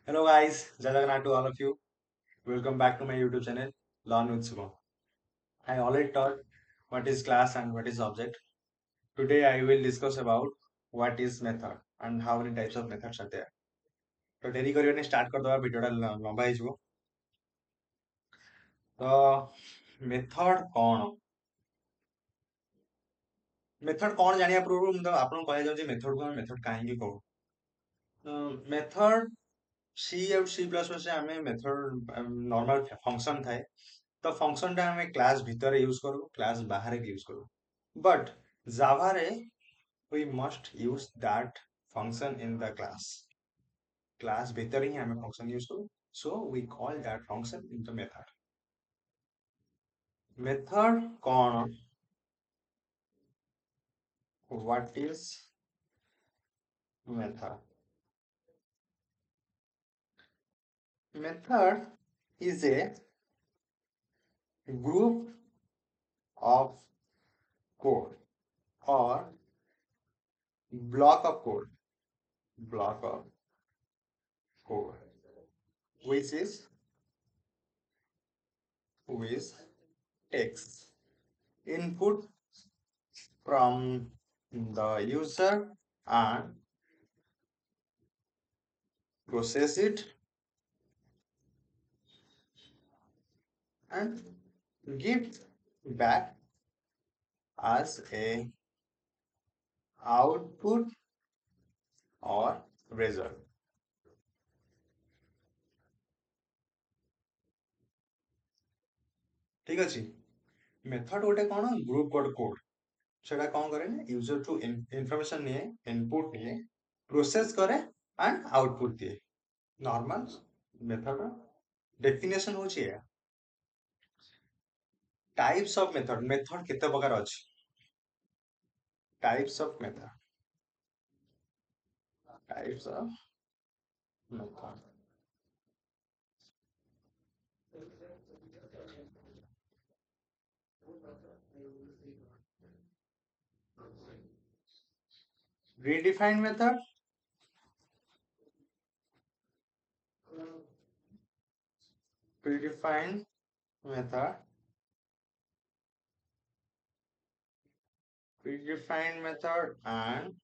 Hello guys, Jai Jagannath to all of you. Welcome back to my YouTube channel, Learn with Subham. I already taught what is class and what is object. Today I will discuss about what is method and how many types of methods are there. तो dairy करियोने start कर दवा भिडियोटा लंबा ହେଇଯିବ ତ method କଣ ଜାଣିବା ପୂର୍ବରୁ ମୁଁ ତ ଆପଣଙ୍କୁ କହିବାକୁ ଯାଉଛି ମେଥଡ କୁ ଆମେ ମେଥଡ କାହିଁକି କହୁ ମେଥଡ ସି ଆଉ ସି ପ୍ଲସ୍ ରେ ଆମେ ମେଥଡ ନର୍ମାଲ ଫଙ୍କସନ ଥାଏ ତ ଫଙ୍କସନ ଟା ଆମେ କ୍ଲାସ ଭିତରେ ୟୁଜ କରୁ କ୍ଲାସ ବାହାରେ ୟୁଜ କରୁ बट Java रे we must use that function in the class भीतर ही हमें function use करू so we call that function in the method कौन what is method method is a group of code or block of code which is which takes input from the user and process it and give back as a output or result ठीक अछि method गोटे कोन group code सेटा कोन करे ना user to information निये input निये process करे and output दिए नॉर्मल मेथड डेफिनेशन होची है टाइप्स ऑफ मेथड केते प्रकार अछि types of method predefined method predefined method predefined method and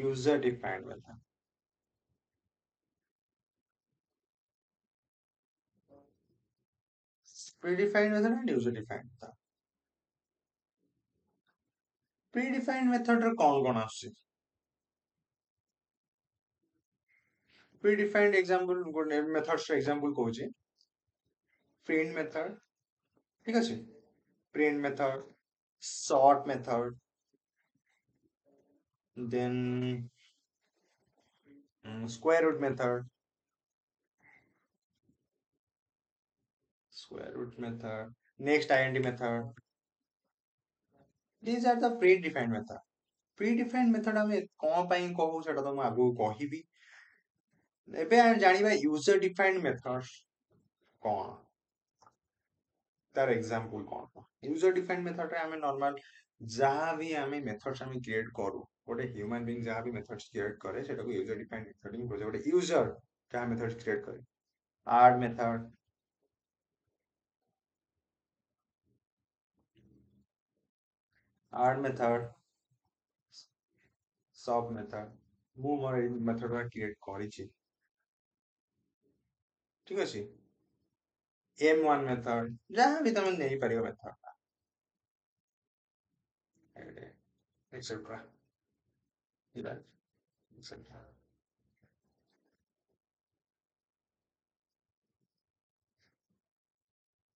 user defined method predefined method and user defined method predefined method रे कौन आछि predefined example गोटे methods रे example कहूची print method ठीक अछि print method sort method then square root method next int method these are the predefined method predefined method ଆମେ कोन पई कहू सेटा तो मैं आगु कहिबी एबे हम जानिबा यूजर डिफाइंड मेथड्स कोन तार एग्जांपल कोन यूजर डिफाइंड मेथड रे हमें नॉर्मल जहां भी हमें मेथड्स हमें क्रिएट करू गोटे ह्यूमन बीइंग जहां भी मेथड्स क्रिएट करे सेटा को यूजर डिफाइंड मेथड ही बोले गोटे यूजर जहां मेथड्स क्रिएट करे add method add method sub method ମୁଁ ମୋର ଏଇ ମେଥଡ ଟା କ୍ରିଏଟ କରିଛି ठीक अछि m1 method जहां भी तमे नहीं परियो मेथड एक्सेट्रा एक्सेट्रा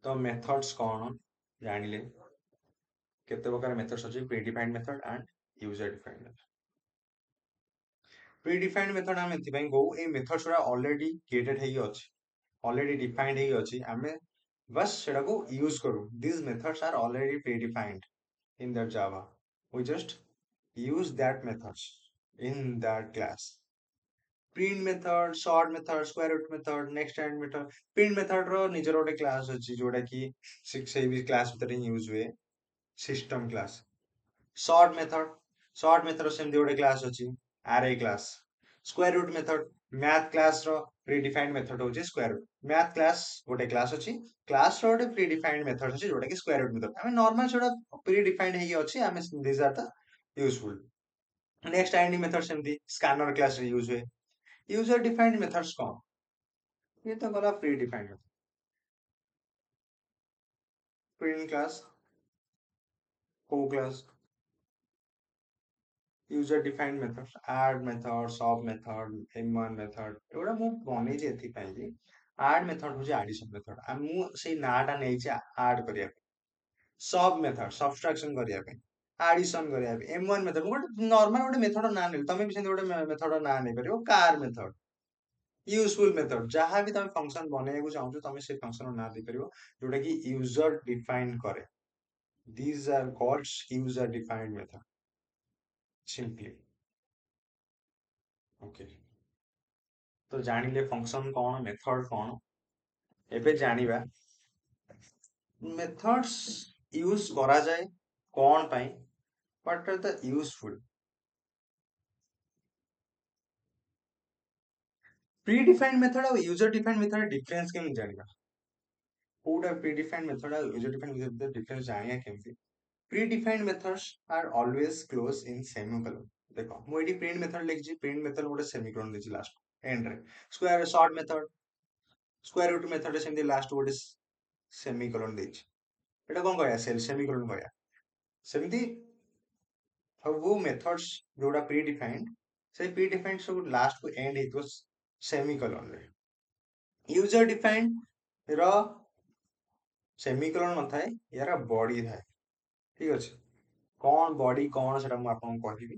तो मेथड्स कौन जानिले केते प्रकार मेथड्स अछि predefined method and user defined method predefined method हम एथि पई कहू ए मेथड्स रा ऑलरेडी क्रिएटेड हेई अछि ऑलरेडी डिफाइंड हेई अछि हमें बस सेटा को यूज करू this methods are already predefined in that Java. We just use that methods in that class. Print method, sort method, square root method, next and method. Print method रो निजर गोटे class अछि जोटा कि से भी क्लास भीतर यूज हुए सिस्टम क्लास. Sort method सेम गोटे क्लास अछि array class. Square root method math class रो प्रीडिफाइंड मेथड होची स्क्वायर रूट मैथ क्लास गोटे क्लास अछि क्लास रो गोटे प्रीडिफाइंड मेथड अछि जोटा कि स्क्वायर रूट मेथड हमें नॉर्मल छोड़ा प्रीडिफाइंड हेई अछि हमें this are the useful next ID method सेमती स्कैनर क्लास रे यूज हुए यूजर डिफाइंड मेथड्स कौन ये तो गला प्रीडिफाइंड प्रीडिफाइंड क्लास को class user defined method add method सब मेथड m1 मेथड एगुडा मु बनै जे एथि पई जे add मेथड हो जे एडिशन मेथड आ मु सेई नाटा नै जे add करिया सब मेथड सब्सट्रैक्शन करिया पे एडिशन करिया पे m1 मेथड गोटे नॉर्मल गोटे मेथड ना नै तमे भी सेंति गोटे मेथड ना नै परियो कार मेथड यूजफुल मेथड जहां भी तमे फंक्शन बनेइବାକୁ चाहौ तमे से फंक्शन ना दे परियो जोटा कि यूजर डिफाइंड करे these are called user defined method simply okay तो जानिले फंक्शन कौन मेथड कौन एबे जानिबा मेथड्स यूज करा जाए कौन पाई what are the useful predefined method और यूजर डिफाइंड मेथड डिफरेंस केम जानिबा कोडा प्री डिफाइंड मेथड और यूजर डिफाइंड मेथड डिफरेंस जानिया केमती predefined methods are always close in semicolon देखो मु एडी प्रिंट मेथड लिखजी प्रिंट मेथड गोटे सेमीकोलन देछि लास्ट एंड रे square sort method square root method सेमती लास्ट गोटे सेमीकोलन देछि एटा कोन कहया सेल सेमीकोलन कहया सेमती वो मेथड्स जोड़ा प्री डिफाइंड से प्री डिफाइंड सब लास्ट को एंड हेतो सेमीकोलन रे यूजर डिफाइंड रो सेमीकोलन न थाए यार बॉडी थाए ठीक अछि कौन बॉडी कौन सेटा मु आपन कहबी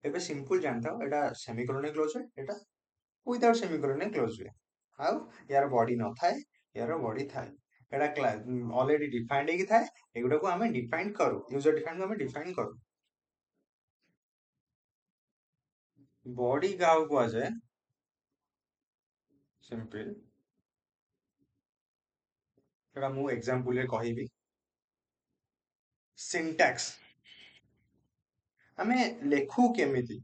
एबे सिंपल जानता एटा सेमीकोलन क्लोज है एटा विदाउट सेमीकोलन क्लोज है हाउ यार बॉडी न थाए यार बॉडी थाए एटा ऑलरेडी डिफाइंड हे कि थाए एगुडा को हमें डिफाइन करू यूजर डिफाइंड को हमें डिफाइन करू बॉडी गाव को आ जाए सिंपल सेटा मु एग्जांपल रे कहबी सिंटैक्स आमे लेखु केमिति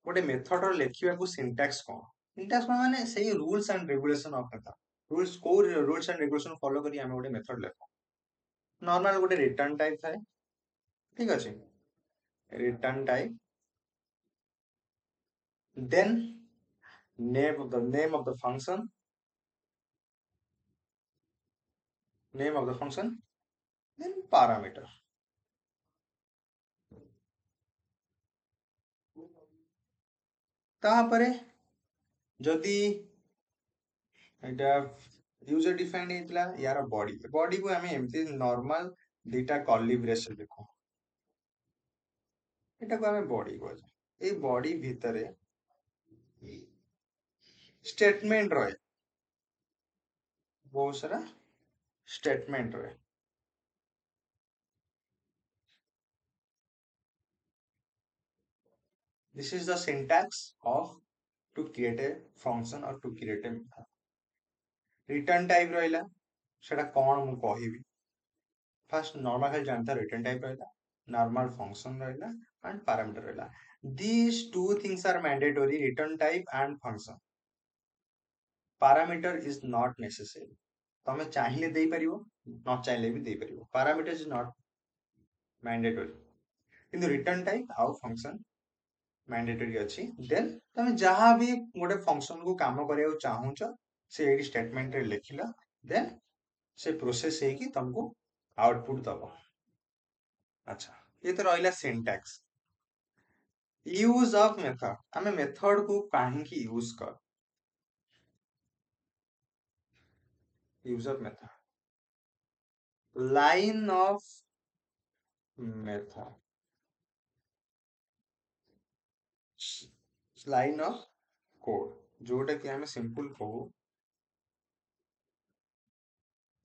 गोटे मेथड रो लेखिबा को सिंटैक्स कोन माने सेही rules and regulation of method rules को रूल्स एंड रेगुलेशन फॉलो करी आमे गोटे मेथड लेखो नॉर्मल गोटे रिटर्न टाइप थाए ठीक अछि return type then name of the function then parameter तापरे जदि एटा यूजर डिफाइंड हेतला यार बॉडी को हमें एमती नॉर्मल डेटा कर्ली ब्रेस देखो एटा को हमें बॉडी को ए बॉडी भीतरे स्टेटमेंट रहे बहुत सारा स्टेटमेंट रहे this is the syntax of to create a function or to create a method return type रहिला सेटा कोन मु कहिबी फर्स्ट नॉर्मल खाली जानता रिटर्न टाइप रहिला नॉर्मल फंक्शन रहिला एंड पैरामीटर रहिला these two things are mandatory return type and function parameter is not necessary तमे चाहिए दे परिवो न चाहिए भी दे परिवो parameter is not mandatory किंतु रिटर्न टाइप आउ फंक्शन मैंडेटरी अच्छी देन तमे जहां भी गोटे फंक्शन को काम करिया चाहूच से एडी स्टेटमेंट रे लिखिला देन से प्रोसेस है कि तुमको आउटपुट दबो अच्छा ये तो रहिला सिंटैक्स यूज ऑफ मेथड हमें मेथड को काहे की यूज कर use of method line of method line of code जोटा कि हमें सिंपल कहू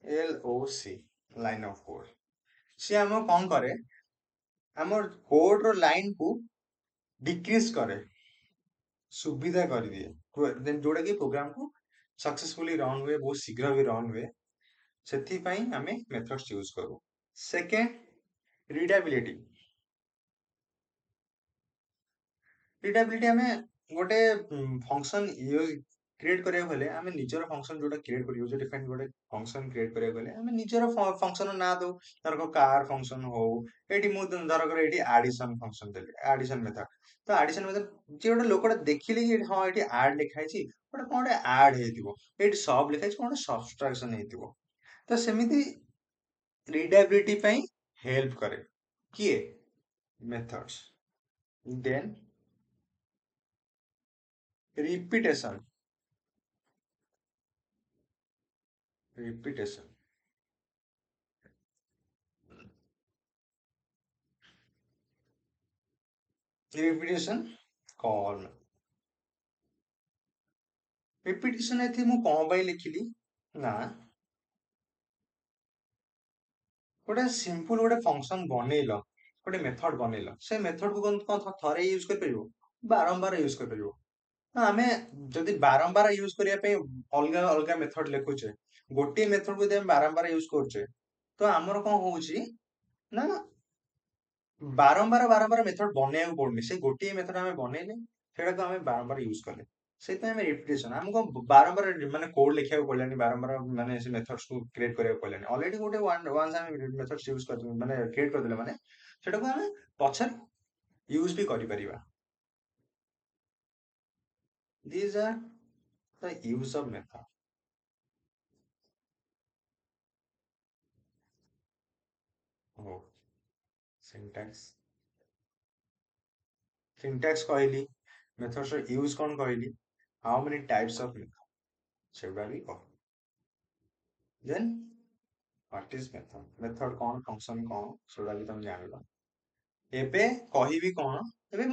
L O C line of code सी हम कौन करे हमर कोड रो लाइन को डिक्रीज करे सुविधा कर दिए देन जोटा कि प्रोग्राम को सक्सेसफुली रन हुए बहुत शीघ्र भी रन हुए सेथि पई हमें मेथड्स यूज करू सेकेंड रीडेबिलिटी ରିଡାବିଲିଟି ଆମେ ଗୋଟେ ଫଙ୍କସନ୍ କ୍ରିଏଟ୍ କରିବାକୁ ହେଲେ ଆମେ ନିଜର ଫଙ୍କସନ୍ ଯୋଉଟା କ୍ରିଏଟ୍ କରୁ ୟୁଜର ଡିଫାଇନ୍ ଗୋଟେ ଫଙ୍କସନ୍ କ୍ରିଏଟ୍ କରିବାକୁ ହେଲେ ଆମେ ନିଜର ଫଙ୍କସନ୍ ନାଁ ଦଉ। ଧରକ କାର୍ ଫଙ୍କସନ୍ ହଉ, ଏଇଠି ମୁଁ ଧରକର ଏଇଠି ଆଡିସନ୍ ଫଙ୍କସନ୍ ଦେଲି, ଆଡିସନ୍ ମେଥଡ। ତ ଆଡିସନ୍ ମେଥଡ ଯିଏ ଗୋଟେ ଲୋକଟା ଦେଖିଲେ କି ହଁ ଏଠି ଆଡ୍ ଲେଖା ହେଇଛି, ଗୋଟେ କଣ ଗୋଟେ ଆଡ୍ ହେଇଥିବ। ଏଇଠି ସବ୍ ଲେଖା ହେଇଛି, କଣ ଗୋଟେ ସବଷ୍ଟ୍ରାକ୍ସନ୍ ହେଇଥିବ। ତ ସେମିତି ରିଡାବିଲିଟି ପାଇଁ ହେଲ୍ପ କରେ। କିଏ? ମେଥଡ୍ସ। ଦେନ୍ ରିପିଟେସନ୍। ରିପିଟେସନ୍। ରିପିଟେସନ୍ କଣ? ରିପିଟେସନ୍ ଏଠି ମୁଁ କଣ ପାଇଁ ଲେଖିଲି ନା ଗୋଟେ ସିମ୍ପଲ ଗୋଟେ ଫଙ୍କସନ୍ ବନେଇଲ, ଗୋଟେ ମେଥଡ ବନେଇଲ, ସେ ମେଥଡକୁ କଣ ଥରେ ୟୁଜ କରିପାରିବ? ବାରମ୍ବାର ୟୁଜ କରିପାରିବ। ତ ଆମେ ଯଦି ବାରମ୍ବାର ୟୁଜ କରିବା ପାଇଁ ଅଲଗା ଅଲଗା ମେଥଡ ଲେଖୁଛେ, ଗୋଟିଏ ମେଥଡକୁ ଯଦି ଆମେ ବାରମ୍ବାର ୟୁଜ କରୁଛେ, ତ ଆମର କଣ ହଉଛି ନା ବାରମ୍ବାର ବାରମ୍ବାର ମେଥଡ ବନେଇବାକୁ ପଡୁନି। ସେ ଗୋଟିଏ ମେଥଡ ଆମେ ବନେଇଲେ ସେଇଟାକୁ ଆମେ ବାରମ୍ବାର ୟୁଜ କଲେ, ସେଇଥିପାଇଁ ଆମେ ରିପିଟେସନ ଆମକୁ ବାରମ୍ବାର ମାନେ କୋଡ ଲେଖିବାକୁ ପଡିଲାନି, ବାରମ୍ବାର ମାନେ ସେ ମେଥଡ୍ସ କୁ କ୍ରିଏଟ କରିବାକୁ ପଡିଲାନି। ଅଲରେଡି ଗୋଟେ ୱାନ୍ସ ଆମେ ମେଥଡ୍ସ ୟୁଜ କରି ମାନେ କ୍ରିଏଟ କରିଦେଲେ ମାନେ ସେଟାକୁ ଆମେ ପଛରେ ୟୁଜ ବି କରିପାରିବା। These are the use of method. Oh, syntax. Syntax କହିଲି, methods ର use କଣ କହିଲି, how many types of method ସେଗୁଡା ବି କହିଲି। Then what is method? Method କଣ, function କଣ, ସେଗୁଡା ବି ତମେ ଜାଣିଲ। ଏବେ କହିବି କଣ, ଏବେ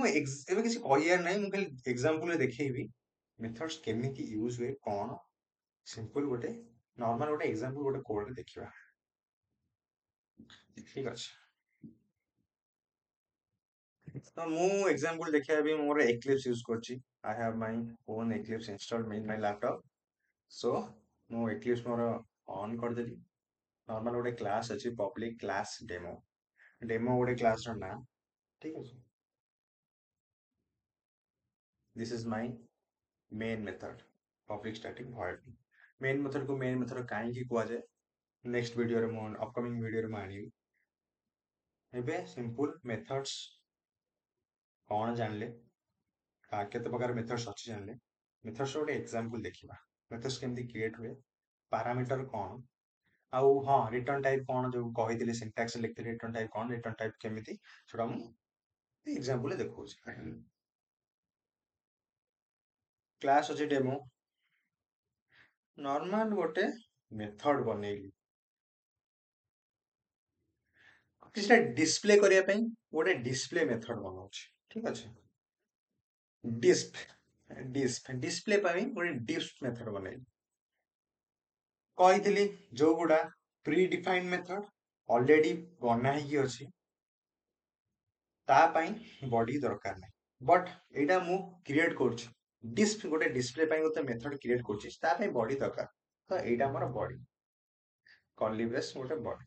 ଏବେ କିଛି କହିବାର ନାହିଁ, ମୁଁ ଖାଲି ଏକ୍ସାମ୍ପଲରେ ଦେଖେଇବି ମେଥଡ୍ସ କେମିତି ୟୁଜ ହୁଏ କଣ। ସିମ୍ପଲ ଗୋଟେ ନର୍ମାଲ ଗୋଟେ ଏକ୍ସାମ୍ପଲ ଗୋଟେ କୋଡରେ ଦେଖିବା। ଠିକ ଅଛି। ତ ମୁଁ ଏକ୍ସାମ୍ପଲ ଦେଖିବା ପାଇଁ ମୋର Eclipse ୟୁଜ କରୁଛି। I have my own Eclipse installed in my laptop. So ମୁଁ Eclipse ମୋର ଅନ୍ କରିଦେଲି। ନର୍ମାଲ ଗୋଟେ କ୍ଲାସ୍ ଅଛି, ପବ୍ଲିକ କ୍ଲାସ୍ ଡେମୋ। ଡେମୋ ଗୋଟେ କ୍ଲାସ ର ନାଁ। ଠିକ ଅଛି। This is my main method, public static void। main method କୁ main method କାହିଁକି କୁହାଯାଏ, ନେକ୍ସଟ ଭିଡିଓରେ ମୁଁ ଅପକମିଂ ଭିଡିଓରେ ମୁଁ ଆଣିବି। ଏବେ ସିମ୍ପଲ ମେଥଡ୍ସ କଣ ଜାଣିଲେ, କେତେ ପ୍ରକାର ମେଥଡ୍ସ ଅଛି ଜାଣିଲେ, ମେଥଡ୍ସ ଗୋଟେ ଏକ୍ସାମ୍ପଲ ଦେଖିବା। ମେଥଡ୍ସ କେମିତି କ୍ରିଏଟ ହୁଏ, ପାରାମିଟର କଣ, ଆଉ ହଁ ରିଟର୍ନ ଟାଇପ କଣ, ଯୋଉ କହିଥିଲି ସିଣ୍ଟାକ୍ସ ଲେଖିଥିଲି ରିଟର୍ନ ଟାଇପ କଣ, ରିଟର୍ନ ଟାଇପ କେମିତି, ସେଟା ମୁଁ ଏକ୍ସାମ୍ପଲ ଦେଖଉଛି। କ୍ଲାସ୍ ଅଛି ଡେମୋ, ନର୍ମାଲ ଗୋଟେ ମେଥଡ ବନେଇଲି କିଛିଟା ଡିସପ୍ଲେ କରିବା ପାଇଁ, ଗୋଟେ ଡିସପ୍ଲେ ମେଥଡ ବନଉଛି। ଠିକ ଅଛି। ଡିସପ୍ଲେ ପାଇଁ ଗୋଟେ ଡିସ୍ପ ମେଥଡ ବନେଇଲି। କହିଥିଲି ଯୋଉଗୁଡା ପ୍ରି ଡିଫାଇନ୍ଡ ମେଥଡ ଅଲରେଡି ବନା ହେଇକି ଅଛି, ତା ପାଇଁ ବଡି ଦରକାର ନାହିଁ। ବଟ୍ ଏଇଟା ମୁଁ କ୍ରିଏଟ କରୁଛି, ଗୋଟେ ଡିସପ୍ଲେ ପାଇଁ ଗୋଟେ ମେଥଡ କ୍ରିଏଟ କରୁଛି, ତା ପାଇଁ ବଡି ଦରକାର। ତ ଏଇଟା ଆମର ବଡି, କର୍ଲି ବ୍ରେସ୍ ଗୋଟେ ବଡି।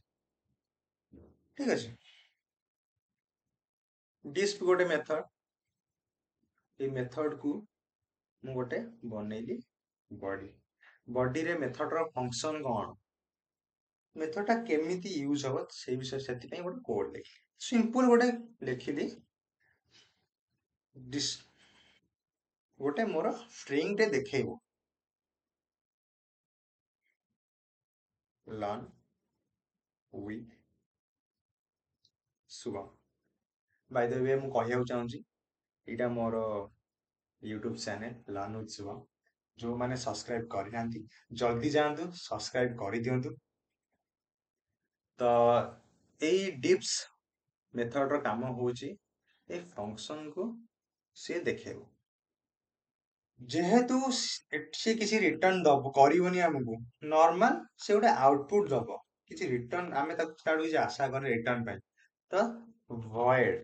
ଠିକ ଅଛି। ଡିସ୍ପ ଗୋଟେ ମେଥଡ, ଏଇ ମେଥଡ କୁ ମୁଁ ଗୋଟେ ବନେଇଲି ବଡି। ବଡିରେ ମେଥଡର ଫଙ୍କସନ କଣ, ମେଥଡ ଟା କେମିତି ୟୁଜ ହବ ସେଇ ବିଷୟରେ, ସେଥିପାଇଁ ଗୋଟେ କୋଡ ଲେଖିଲି। ସିମ୍ପଲ ଗୋଟେ ଲେଖିଲି, ଗୋଟେ ମୋର ଷ୍ଟ୍ରିଙ୍ଗ ଟେ ଦେଖେଇବ, learn with Shubham. Bai the we ମୁଁ କହିବାକୁ ଚାହୁଁଛି, ଏଇଟା ମୋର YouTube channel learn with Shubham. ଯୋଉମାନେ ସବସ୍କ୍ରାଇବ କରିନାହାନ୍ତି ଜଲ୍ଦି ଯାଆନ୍ତୁ ସବସ୍କ୍ରାଇବ କରିଦିଅନ୍ତୁ। ତ ଏଇ ଡିପ୍ସ ମେଥଡର କାମ ହଉଛି ଏଇ ଫଙ୍କସନକୁ ସିଏ ଦେଖେଇବ। ଯେହେତୁ ସେ କିଛି ରିଟର୍ନ ଦବ କରିବନି ଆମକୁ, ନର୍ମାଲ ସେ ଗୋଟେ ଆଉଟପୁଟ ଦବ, କିଛି ରିଟର୍ନ ଆମେ ତାକୁ ତାଠୁ କିଛି ଆଶା କରେ ରିଟର୍ନ ପାଇଁ। ତ ଭଏଡ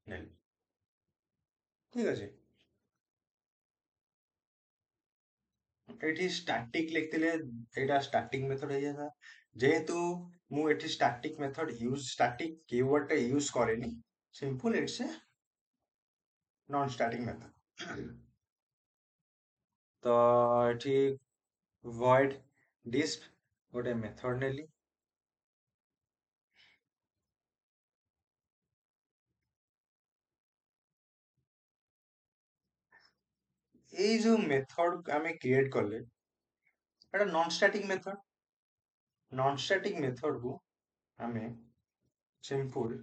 ନେଲି। ଠିକ ଅଛି। ଏଠି ଷ୍ଟାଟିକ ଲେଖିଥିଲେ ଏଇଟା ଷ୍ଟାଟିକ ମେଥଡ ହେଇଯାଇଥିଲା। ଯେହେତୁ ମୁଁ ଏଠି static method use static keyword ଟା ୟୁଜ କରେନି, simple it's non static method. तो एठी void disk गोटे मेथड नेली। एई जो मेथड आमे क्रिएट करले एटा non static method. Non static method को आमे सिंपल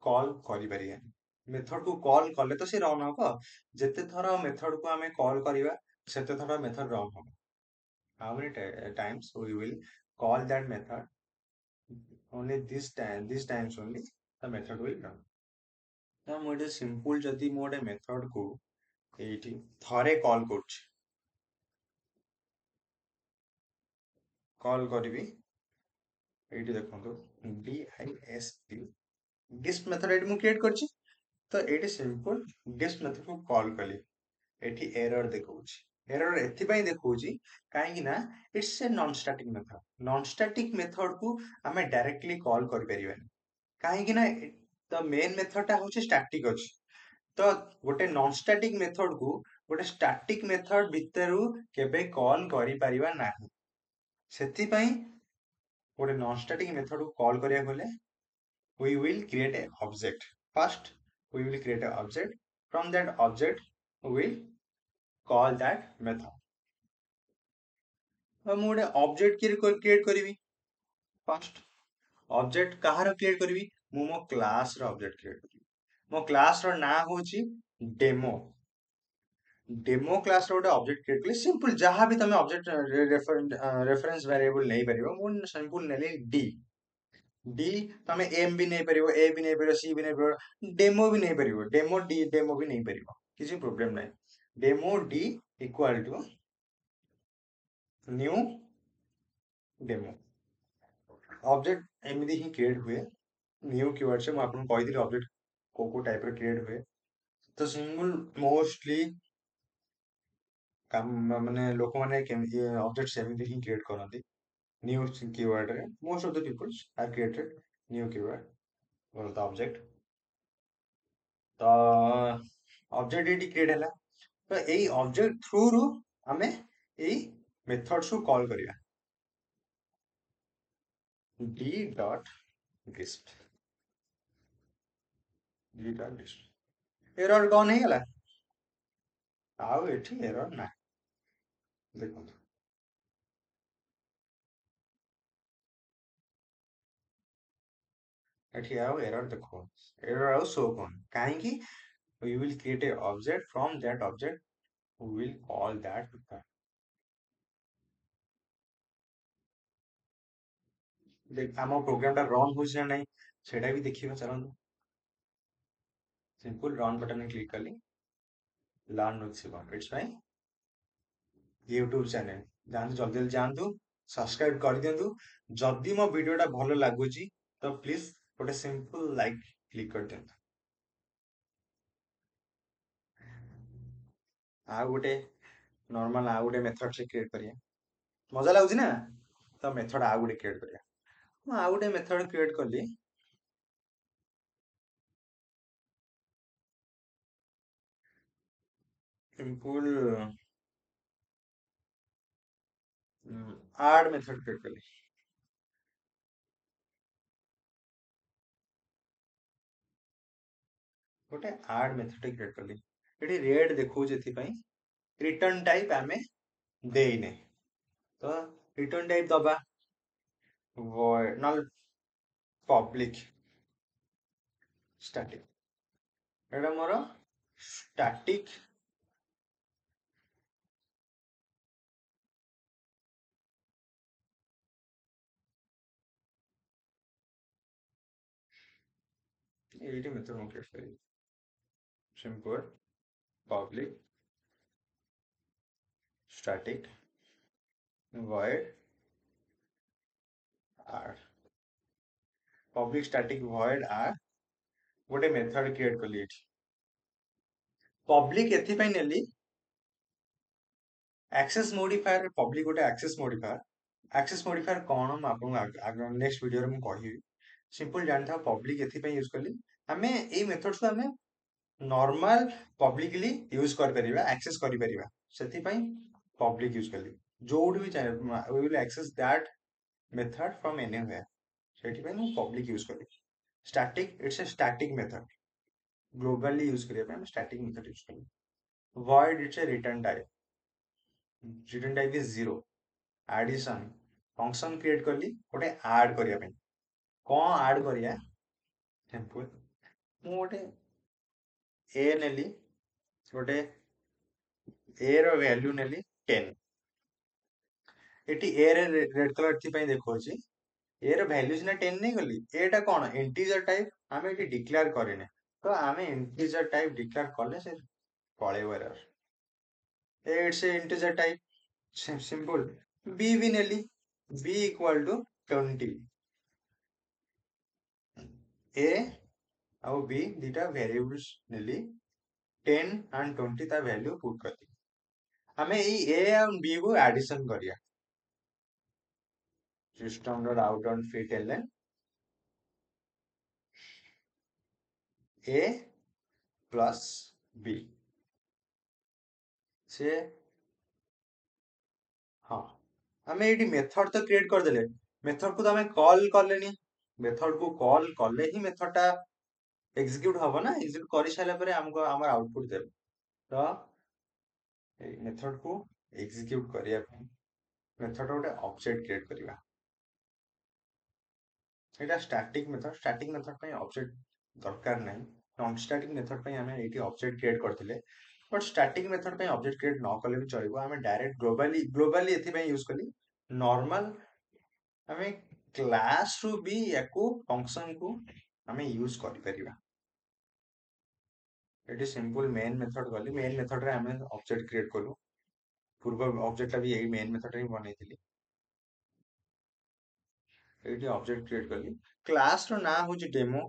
कॉल करि परिया। मेथड को कॉल कले तो से रन हबो। जेते थर मेथड को आमे कॉल करिवा सेते थर मेथड रन हबो। How many times we will call that method? Only this times only the method will run. तो मोटे सिंपल जदि मोटे मेथड को एठी थरे कॉल करछि, कॉल करिवि एठी देखंतु DISP डिस्प मेथड एठी मु क्रिएट करछि। तो एठी सिंपल डिस्प मेथड को कॉल कली एठी एरर देखौछि। एरर एथिपाई देखौछि काहेकि ना it's a non static method. Non static method को हमें डायरेक्टली कॉल कर परिबानी काहेकि ना द मेन मेथड टा होछि स्टैटिक अछि। तो गोटे नॉन स्टैटिक मेथड को गोटे स्टैटिक मेथड भितरु केबे कॉल करि परिबा नाही। सेथिपाई गोटे नॉन स्टैटिक मेथड को कॉल करिया गले we will create a object. First we will create a object. From that object we will call that method. अब मु गोटे ऑब्जेक्ट क्रिएट करिवि। फर्स्ट ऑब्जेक्ट कहार क्रिएट करिवि मु मो क्लास रो ऑब्जेक्ट क्रिएट करिवि। मो class रो ना होची डेमो। डेमो क्लास रो गोटे ऑब्जेक्ट क्रिएट कली सिंपल जहां भी तमे ऑब्जेक्ट रेफरेंस वेरिएबल नै परिबो। मु सिंपल नेली डी। डी तमे एम भी नहीं परिबो, ए भी नहीं परिबो, सी भी नहीं परिबो, डेमो भी नहीं परिबो, डेमो डी डेमो भी नहीं परिबो, किसी प्रॉब्लम नहीं। Demo D equal to new demo. Object एमदी ही क्रिएट हुए न्यू कीवर्ड से। मैं आपको कहि दिली ऑब्जेक्ट को टाइप रे क्रिएट हुए। तो सिंगल मोस्टली काम माने लोक माने केमती ऑब्जेक्ट सेमती ही क्रिएट करंती न्यू कीवर्ड रे। Most of the peoples are created new keyword for the object. तो ऑब्जेक्ट एटी क्रिएट हैला। तो एई ऑब्जेक्ट थ्रू रु हमें एई मेथड्स को कॉल करिया d डॉट डिस्प। d डॉट डिस्प एरर गन हे गला। आउ एठी एरर ना देखो। एठी आउ एरर देखो। एरर आउ शो कोन काहे कि we will create a object from that object we will call that method। देख हम प्रोग्राम टा रन होछ ना नहीं सेटा भी देखिबा चलंतु। सिंपल रन बटन क्लिक करली learn with Shivam it's my YouTube channel जानतु जल्दी जल्दी जानतु सब्सक्राइब कर दियंतु। जदि मो वीडियोटा भलो लागुची तो प्लीज गोटे सिंपल लाइक क्लिक कर दियंतु। आ गोटे नॉर्मल आ गोटे मेथड से क्रिएट करिया मजा लागुची ना। तो मेथड आ गोटे क्रिएट करिया। मु आ गोटे मेथड क्रिएट करली सिंपल ऐड मेथड क्रिएट करली। गोटे ऐड मेथड क्रिएट करली एठी रेड देखौ जेथि पई रिटर्न टाइप आमे देइने। तो रिटर्न टाइप दबा void नल पब्लिक स्टैटिक। एटा मोर स्टैटिक एटी मेथड मु क्रिएट करी simple public static void add। Public static void add गोटे मेथड क्रिएट कली एठी। पब्लिक एथि पई नेली एक्सेस मॉडिफायर पब्लिक गोटे एक्सेस मॉडिफायर। एक्सेस मॉडिफायर कोन हम आपन नेक्स्ट वीडियो रे मु कहि। सिंपल जानता पब्लिक एथि पई यूज कली आमे एई मेथड्स को आमे नॉर्मल पब्लिकली यूज कर परिबा एक्सेस करि परिबा सेति पई पब्लिक यूज कली जोड भी चाहे we will access that method from anywhere सेति पई मु पब्लिक यूज करी static it's a static method globally use करिया पे हम स्टैटिक मेथड यूज करी void it's a return type is zero addition function create करली गोटे ऐड करिया पे कौन ऐड करिया सिंपल मु गोटे ए नेली गोटे ए रो वैल्यू नेली 10 एटी ए रे रेड कलर थी पई देखो छी ए रो वैल्यू सिना 10 नहीं गली एटा कोन इंटीजर टाइप आमे एटी डिक्लेयर करिने तो आमे इंटीजर टाइप डिक्लेयर करले से पळेबो error it's a integer type simple B भी नेली बी इक्वल टू 20 ए ଆଉ b ଦିଟା variables ନେଲି 10 and 20 ତା value put करती हमें ये a और b को addition करिया system dot out dot fit ln a plus b से हाँ हमें ये मेथड तो क्रिएट कर देले मेथड को तो हमें कॉल करलेनी मेथड को कॉल करले ही मेथड टा एग्जीक्यूट हबो ना एग्जीक्यूट करि साइला परे हमको हमर आउटपुट देबो तो मेथड को एग्जीक्यूट करिया पे मेथड गोटे ऑब्जेक्ट क्रिएट करिवा এটা स्टैटिक मेथड ପାଇଁ ऑब्जेक्ट दरकार नहीं नॉन स्टैटिक मेथड ପାଇଁ ଆମେ ଏଇଠି ऑब्जेक्ट क्रिएट करथिले बट स्टैटिक मेथड ପାଇଁ ऑब्जेक्ट क्रिएट न कले भी चलिबो ଆମେ डायरेक्ट ग्लोबली एथि ପାଇଁ यूज कली नॉर्मल ଆମେ क्लास रू भी याकू फंक्शन को ଆମେ यूज करि परिबा एटी सिंपल मेन मेथड गली मेन मेथड रे ଆମେ ऑब्जेक्ट क्रिएट करू पूर्व ऑब्जेक्ट भी यही मेन मेथड रे बनेइथिली एटी ऑब्जेक्ट क्रिएट कली क्लास रो नाम होची डेमो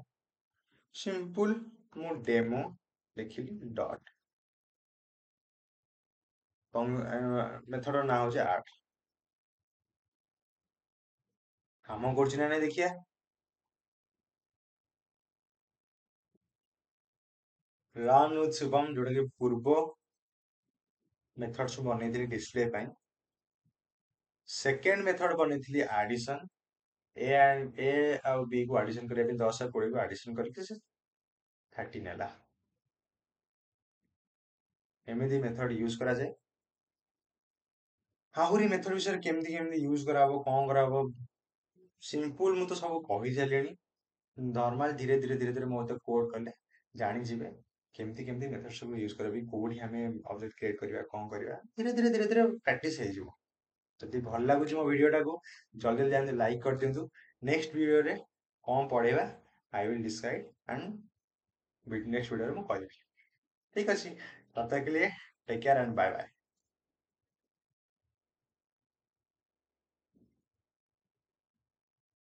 सिंपल मु डेमो लिखिली डॉट मेथड ना हो 8 काम कर ना नहीं देखिए लर्न विथ शुभम जोटा कि पूर्व मेथड सब बन डिस्प्ले सेकेंड मेथड बन एडिशन ए आउ बी को एडिशन करने 10 और 20 को एडिशन करके 30 नेला एमती मेथड यूज करा जाए आहुरी मेथड विषय केमती केमती यूज कराबो कौन कराबो सिंपल मु तो सब कहि सारे नॉर्मल धीरे धीरे धीरे धीरे मते कोड कले जानी जिवे केमती केमती मेथड सब यूज करबी कोड ही हमें ऑब्जेक्ट क्रिएट करबा कोन करबा धीरे धीरे धीरे धीरे प्रैक्टिस हे जिवो जदि भल लागुची मो वीडियो टाको जल्दी जल्दी जान लाइक कर दियंतु नेक्स्ट वीडियो रे कोन पढेबा I will decide and next video रे मो कहबी ठीक अछि तब तक के लिए take care and bye bye